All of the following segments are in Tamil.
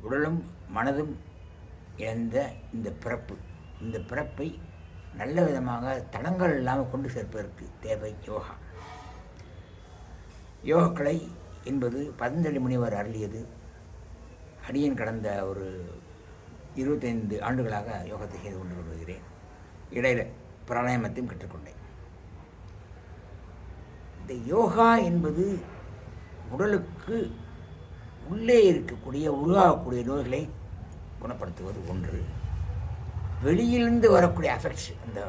உடலும் மனதும் இழந்த இந்த பிறப்பை நல்ல விதமாக தடங்கள் இல்லாமல் கொண்டு சேர்ப்பதற்கு தேவை யோகா. யோகக்கலை என்பது பதஞ்சலி முனிவர் அருளியது. அடியேன் கடந்த ஒரு 25 ஆண்டுகளாக யோகத்தை செய்து கொண்டு வருகிறேன். இடையில பிராணாயாமத்தையும் கற்றுக்கொண்டேன். இந்த யோகா என்பது உடலுக்கு உள்ளே இருக்கக்கூடிய உருவாகக்கூடிய நோய்களை குணப்படுத்துவது ஒன்று. வெளியிலிருந்து வரக்கூடிய அஃபெக்ட்ஸ், இந்த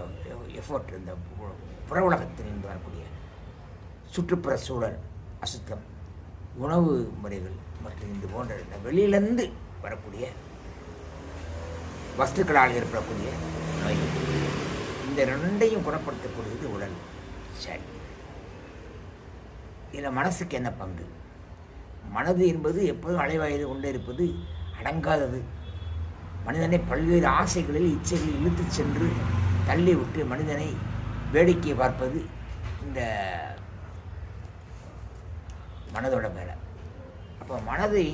எஃபோர்ட், இந்த புற உலகத்திலிருந்து வரக்கூடிய சுற்றுப்புற சூழல், அசுத்தம், உணவு முறைகள் மற்றும் இது போன்ற வெளியிலிருந்து வரக்கூடிய வஸ்துக்களால் ஏற்படக்கூடிய நோய்கள், இந்த ரெண்டையும் குணப்படுத்தக்கூடியது உடல். சரி, இதில் மனசுக்கு என்ன பங்கு? மனது என்பது எப்போதும் அலைவாய்ந்து கொண்டே இருப்பது, அடங்காதது. மனிதனை பல்வேறு ஆசைகளில் இச்சைகளில் இழுத்து சென்று தள்ளி விட்டு மனிதனை வேடிக்கை பார்ப்பது இந்த மனதோட வேலை. அப்போ மனதை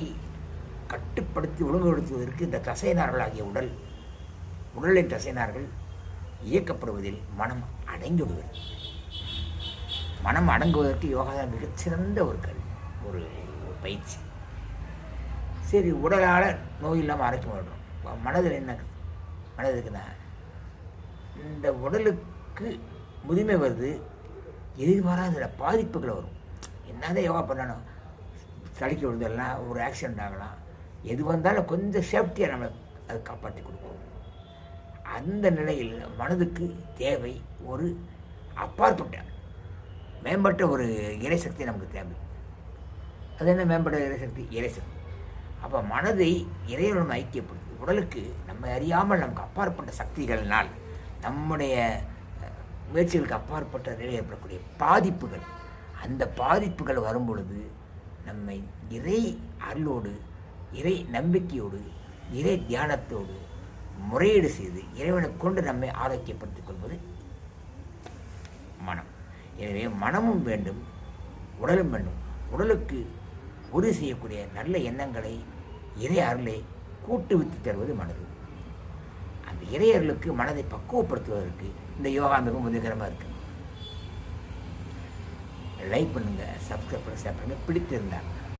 கட்டுப்படுத்தி ஒழுங்குபடுத்துவதற்கு இந்த தசைநார்களாகிய உடலின் தசைநார்கள் இயக்கப்படுவதில் மனம் அடங்கி விடுகிறது. மனம் அடங்குவதற்கு யோகா தான் மிகச்சிறந்த ஒரு பயிற்சி. சரி, உடலால் நோய் இல்லாமல் ஆரோக்கியம் வரணும். மனதில் என்ன? மனதுக்குன்னா இந்த உடலுக்கு முதுமை வருது, எதிர்பாராத பாதிப்புகள் வரும். என்னதான் யோகா பண்ணணும், தலைக்கு விழுதெல்லாம் ஒரு ஆக்சிடெண்ட் ஆகலாம். எது வந்தாலும் கொஞ்சம் சேஃப்டியாக நம்மளை அதை காப்பாற்றி கொடுக்கும். அந்த நிலையில் மனதுக்கு தேவை ஒரு அப்பாற்பட்ட மேம்பட்ட ஒரு இறைசக்தி நமக்கு தேவை. அது என்ன மேம்பட்ட இறைசக்தி? இறைசக்தி. அப்போ மனதை இறைவனுடன் ஐக்கியப்படுத்து. உடலுக்கு நம்ம அறியாமல் நமக்கு அப்பாற்பட்ட சக்திகளினால், நம்முடைய முயற்சிகளுக்கு அப்பாற்பட்ட நிலையில் ஏற்படக்கூடிய பாதிப்புகள், அந்த பாதிப்புகள் வரும் பொழுது நம்மை இறை அருளோடு, இறை நம்பிக்கையோடு, இறை தியானத்தோடு முறையீடு செய்து இறைவனை கொண்டு நம்மை ஆரோக்கியப்படுத்திக் கொள்வது மனம். எனவே மனமும் வேண்டும், உடலும் வேண்டும். உடலுக்கு உறுதி செய்யக்கூடிய நல்ல எண்ணங்களை, இறை அருளை கூட்டுவித்து தருவது மனது. அந்த இறை அருளுக்கு மனதை பக்குவப்படுத்துவதற்கு இந்த யோகா மிகவும் உதவிகரமாக இருக்கு. லைக் பண்ணுங்கள், சப்ஸ்கிரைப் பண்ணுங்கள். பிடித்திருந்தால்